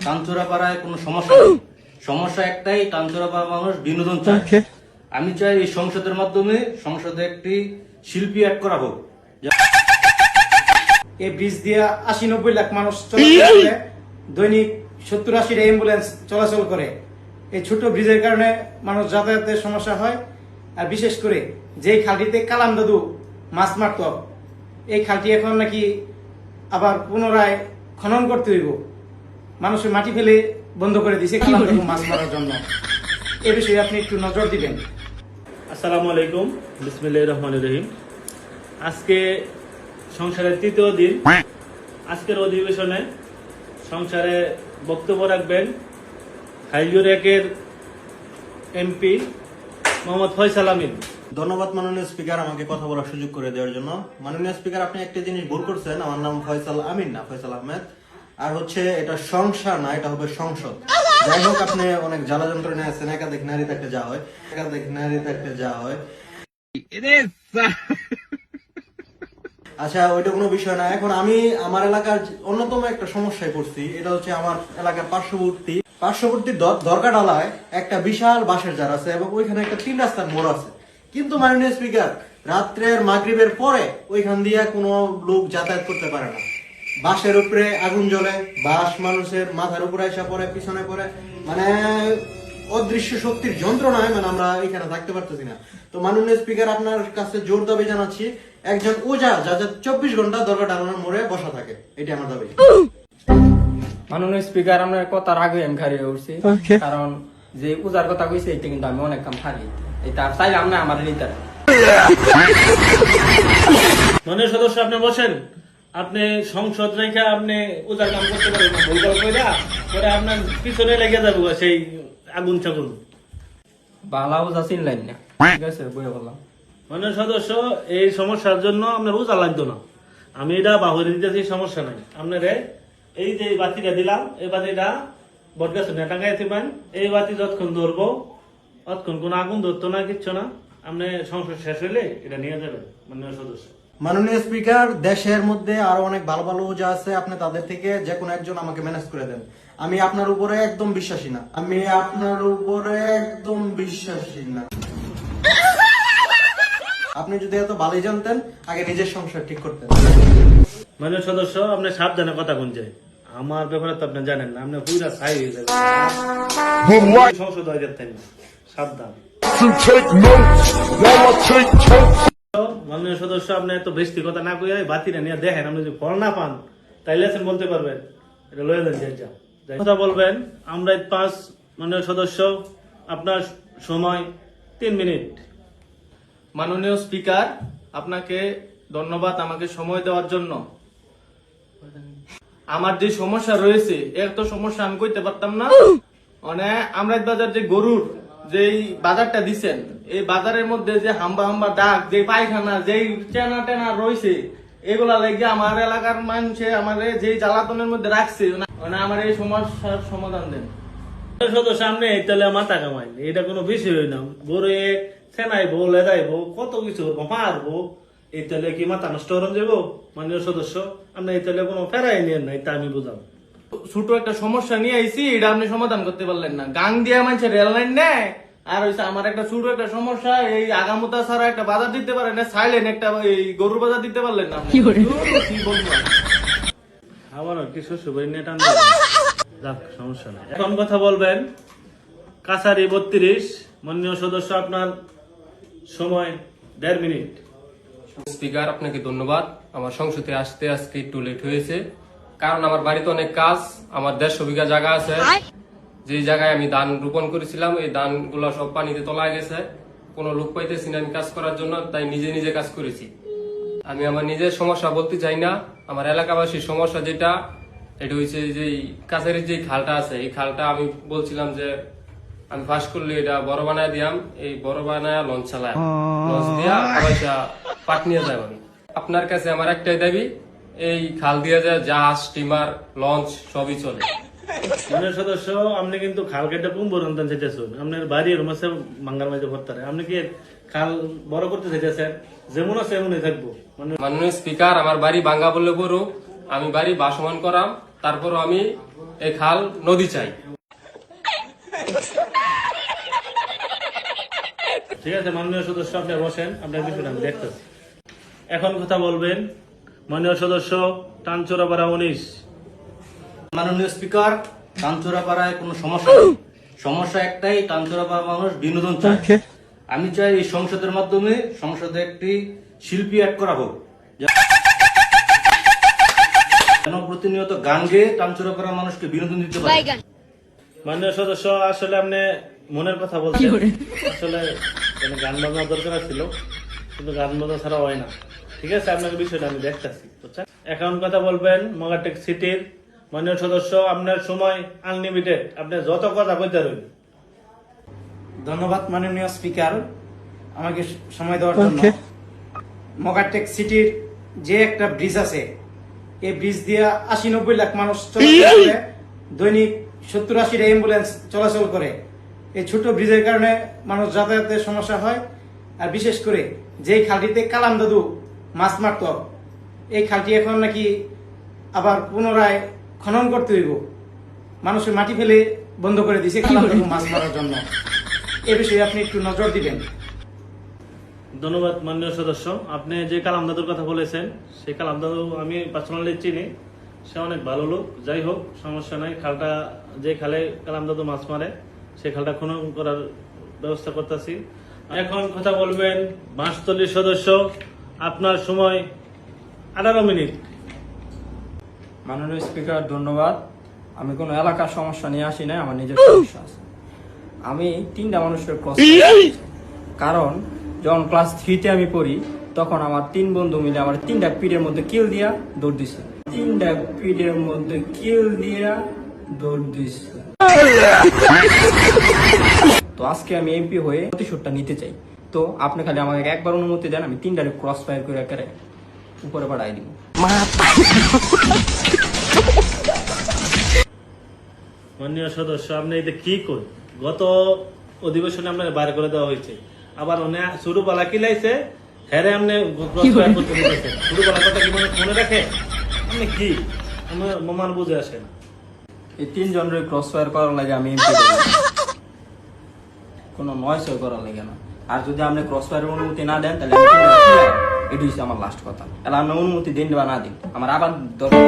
কাঞ্চরাপাড়ায় কোনো সমস্যা নেই, সমস্যা একটাই, কাঞ্চরাপাড়া মানুষ বিনোদন চায়। আমি চাই এই সংসদের মাধ্যমে সংসদে একটি শিল্পী অ্যাড করা হোক। এই ব্রিজ দিয়ে ৮০-৯০ লাখ মানুষ চলাচল করে, দৈনিক ৭০-৮০টা অ্যাম্বুলেন্স চলাচল করে। এই ছোট ব্রিজের কারণে মানুষ যাতায়াতের সমস্যা হয়। আর বিশেষ করে যেই খালটিতে কালাম দাদু মাছ মারত, এই খালটি এখন নাকি আবার পুনরায় খনন করতে হইব। মানুষের মাটি ফেলে বন্ধ করে দিয়েছে কালাম দাদু মাছ মারার জন্য। এ বিষয়ে আপনি একটু নজর দিবেন। আসসালামু আলাইকুম, বিসমিল্লাহির রহমানির রহিম। আজকে সংসারের তৃতীয় দিন। আজকের অধিবেশনে সংসারে বক্তব্য রাখবেন হাইলিউর একের এমপি মোহাম্মদ ফয়সাল আমিন। ধন্যবাদ মাননীয় স্পিকার, আমাকে কথা বলার সুযোগ করে দেওয়ার জন্য। মাননীয় স্পিকার, আপনি একটা জিনিস ভুল করছেন। আমার নাম ফয়সাল আমিন না, ফয়সাল আহমেদ। আর হচ্ছে এটা সংসার না, এটা হবে সংসদ। যাই হোক, আপনি অনেক জ্বালা যন্ত্রণায় আছেন। একাধিক নারী থাকতে যা হয়, আচ্ছা ওইটা কোনো বিষয় না। এখন আমি আমার এলাকার অন্যতম একটা সমস্যায় পড়ছি। এটা হচ্ছে আমার এলাকার পার্শ্ববর্তী দরকাডালায় একটা বিশাল বাঁশের ঝাড় আছে এবং ওইখানে একটা 3 রাস্তার মোড় আছে। কিন্তু মাননীয় স্পিকার, রাত্রের মাগরিবের পরে ওইখান দিয়ে কোনো লোক যাতায়াত করতে পারে না। বাঁশের উপরে আগুন জ্বলে, বাঁশ মানুষের মাথার উপরে এসে পড়ে, পিছনে পড়ে, মানে অদৃশ্য শক্তির যন্ত্রণায় আমরা এখানে থাকতে পারতেছি না। তো মাননীয় স্পিকার, আপনার কাছে জোর দাবি জানাচ্ছি, একজন ওঝা যা 24 ঘন্টা দরকাডালার মোড়ে বসা থাকে, এটা আমার দাবি। মাননীয় স্পিকার, আপনার কথার আগে আমি খারি উঠছি, কারণ যে পূজার কথা কইছে এটা কিন্তু আমি অনেক কাম খারি, এটা চাইলে আমরা আমার নিতে। মাননীয় সদস্য, আপনি বসেন। আপনি সংসদ রেখে আপনি উজার কাম করতে পারেন না, ভুল করে পরে আপনার পিছনে লেগে যাবো সেই আগুন চাগুন। বালা পূজা চিনলেন না, ঠিক আছে, বই বললাম। মাননীয় সদস্য, এই সমস্যার জন্য আপনার উজা লাগতো না, আমি এটা বাহুরে দিতেছি, সমস্যা নাই। আপনারে এই যে বাতিটা দিলাম, এই বাতিটা বটগাছ টাঙ্গাইতে পারেন। এই বাতি যতক্ষণ ধরবো ততক্ষণ কোনো আগুন ধরতো না, কিচ্ছু না। আপনি সংসদ শেষ হইলে এটা নিয়ে যাবেন মাননীয় সদস্য। মাননীয় স্পিকার, দেশের মধ্যে আরো অনেক ভালো ভালো ওঝা আছে, আপনি তাদের থেকে যে কোনো একজন আমাকে ম্যানেজ করে দেন। আমি আপনার উপরে একদম বিশ্বাসী না। আপনি যদি এত ভালোই জানতেন, আগে নিজের সংসার ঠিক করতেন। মাননীয় সদস্য, আপনি সাবধানে কথা শুনছে, আমার ব্যাপারে তো আপনি জানেন না, আপনি পুরা ছাই হয়ে যাবে, সংসদ হয়ে যেতেন না, সাবধান। মাননীয় সদস্য, আপনি এত বেশি কথা না কইয়া বাতিটা নিয়ে দেখেন, আপনি যদি ফল না পান তাইলে বলতে পারবেন, এটা লয়ে দেন। কথা বলবেন আমরা 5। মাননীয় সদস্য, আপনার সময় 3 মিনিট। মাননীয় স্পিকার, আপনাকে ধন্যবাদ আমাকে সময় দেওয়ার জন্য। আমার যে সমস্যা রয়েছে, এত সমস্যা আমি কইতে পারতাম না। মানে আমরা বাজার যে গরুর যেই বাজারটা দিছেন, এই বাজারের মধ্যে যে হাম্বা ডাক, যে পায়খানা, যেই টেনা টেনা রয়েছে, এগুলা লেগে আমার এলাকার মানুষে আমার যেই জ্বালাতনের মধ্যে রাখছে, মানে আমার এই সমস্যার সমাধান দেন। সদস্য, সামনে তাহলে মাথা কামাই, এটা কোনো বিষয় না। গরু ফেনাইবো, লেদাইবো, কত কিছু মারবো, এই তাহলে কি মাথা নষ্ট হরণ যাবো? মাননীয় সদস্য, আপনি এই তাহলে কোনো ফেরাই নিয়েন না, এটা আমি বুঝাবো। ছোট একটা সমস্যা নিয়ে আইছি, এটা আপনি সমাধান করতে পারলেন না। গাং দিয়ে মানুষের রেল লাইন নেয়, আর হইছে আমার একটা ছোট একটা সমস্যা, এই আগামতা ছাড়া একটা বাজার দিতে পারেন না, সাইলেন একটা এই গরুর বাজার দিতে পারলেন না। কি বলবো আবার কি শ্বশুর বাড়ি নেট আনবে? যাক, সমস্যা নাই। এখন কথা বলবেন কাছারি 32। মাননীয় সদস্য, আপনার সময় 1.5 মিনিট। স্পিকার, আপনাকে ধন্যবাদ। আমার সংসদে আসতে আজকে একটু লেট হয়েছে, কারণ আমার বাড়িতে অনেক কাজ। আমার 150 বিঘা জায়গা আছে, যে জায়গায় আমি ধান রোপণ করেছিলাম, এই ধানগুলো সব পানিতে তলায় গেছে। কোনো লোক পাইতেছি না আমি কাজ করার জন্য, তাই নিজে কাজ করেছি। আমি আমার নিজের সমস্যা বলতে চাই না, আমার এলাকাবাসীর সমস্যা যেটা, এটা হচ্ছে যে কাছারির যে খালটা আছে, এই খালটা আমি বলছিলাম যে আমি ফাঁস করলে এটা বড় বানায় দিয়াম, এই বড় বানায় লঞ্চ চালায়, লঞ্চ দিয়া পয়সা পাট নিয়ে যাই। আমি আপনার কাছে আমার একটাই দাবি, এই খাল দিয়ে যায় জাহাজ, স্টিমার, লঞ্চ সবই চলে। মাননীয় সদস্য, আপনি কিন্তু খাল কেটে পুম্বরন্তন চাইতেছেন, আপনার বাড়ির মাসে মাঙ্গার মাঝে ভরতারে, আপনি কি খাল বড় করতে চাইতেছেন? যেমন আছে এমনই থাকবো। মাননীয় স্পিকার, আমার বাড়ি ভাঙ্গা বললে বড়, আমি বাড়ি বাসমান করাম, তারপরও আমি এই খাল নদী চাই। ঠিক আছে মাননীয় সদস্য, আপনি বসেন, আপনার বিষয়টা আমি দেখতেছি। এখন কথা বলবেন মাননীয় সদস্য টানচোরাপাড়া 19। মাননীয় স্পিকার, তানচোরাপাড়ায় কোনো সমস্যা নেই। সমস্যা একটাই, তানচোরাপাড়ার মানুষ বিনোদন চায়। আমি চাই এই সংসদের মাধ্যমে সংসদে একটি শিল্পী অ্যাড করা হোক, যেন প্রতিনিয়ত গান গেয়ে তানচোরাপাড়ার মানুষকে বিনোদন দিতে পারে। মাননীয় সদস্য, আসলে আপনি মনের কথা বলছেন। আসলে এখানে গান বাজনা দরকার ছিল, কিন্তু গান বাজনা ছাড়া হয় না। ঠিক আছে, আপনার বিষয়টা আমি দেখতেছি। বুঝছেন? এখন কথা বলবেন মগাটেক সিটির মাননীয় সদস্য, আপনার সময় আনলিমিটেড, আপনি যত কথা কইতে রইন। ধন্যবাদ মাননীয় স্পিকার আমাকে সময় দেওয়ার জন্য। মগাটেক সিটির যে একটা ব্রিজ আছে, এই ব্রিজ দিয়ে ৮০-৯০ লাখ মানুষ চলাচল করে, দৈনিক ৭০-৮০টা অ্যাম্বুলেন্স চলাচল করে। এই ছোট ব্রিজের কারণে মানুষ যাতায়াতের সমস্যা হয়। আর বিশেষ করে যেই খালটিতে কালাম দাদু মাছ মারত, এই খালটি এখন নাকি আবার পুনরায় খনন করতে হইব। মানুষের মাটি ফেলে বন্ধ করে দিয়েছে কালাম দাদু মাছ মারার জন্য। এ বিষয়ে আপনি একটু নজর দিবেন। ধন্যবাদ মাননীয় সদস্য, আপনি যে কালাম দাদুর কথা বলেছেন, সেই কালাম দাদু আমি পার্সোনালি চিনি, সে অনেক ভালো লোক। যাই হোক, সমস্যা নাই। খালটা, যে খালে কালাম দাদু মাছ মারে, সেই খালটা খনন করার ব্যবস্থা করতেছি। এখন কথা বলবেন বাঁশতলীর সদস্য, আপনার সময় 18 মিনিট। মাননীয় স্পিকার ধন্যবাদ। আমি কোনো এলাকার সমস্যা নিয়ে আসি না, আমার নিজের সমস্যা আছে। আমি 3টা মানুষের ক্রস, কারণ যখন ক্লাস 3-তে আমি পড়ি, তখন আমার 3 বন্ধু মিলে আমার 3টা পিঠের মধ্যে কিল দিয়া দৌড় দিছে। 3টা পিঠের মধ্যে কিল দিয়া দৌড় দিছে। তো আজকে আমি এমপি হয়ে প্রতিশোধটা নিতে চাই। তো আপনি খালি আমাকে একবার অনুমতি দেন, আমি 3টারে ক্রস ফায়ার করে একেবারে উপরে পাঠাই দিব। মাননীয় সদস্য, আপনি এটা কি কই? গত অধিবেশনে আপনার বাইরে করে দেওয়া হয়েছে, আবার শুরু পালা কি লাইছে, হ্যারে আপনি শুরু পালা কথা কি মনে রাখে? আপনি কি আমার বুঝে আসে না। এই 3 জনের ক্রস ফায়ার করার লাগে আমি এমপি কোনো নয়েস করার লাগে না। আর যদি আপনি ক্রস ফায়ারের অনুমতি না দেন, তাহলে এটি হচ্ছে আমার লাস্ট কথা। তাহলে আপনি অনুমতি দিন বা না দিন, আমার আবার দরকার।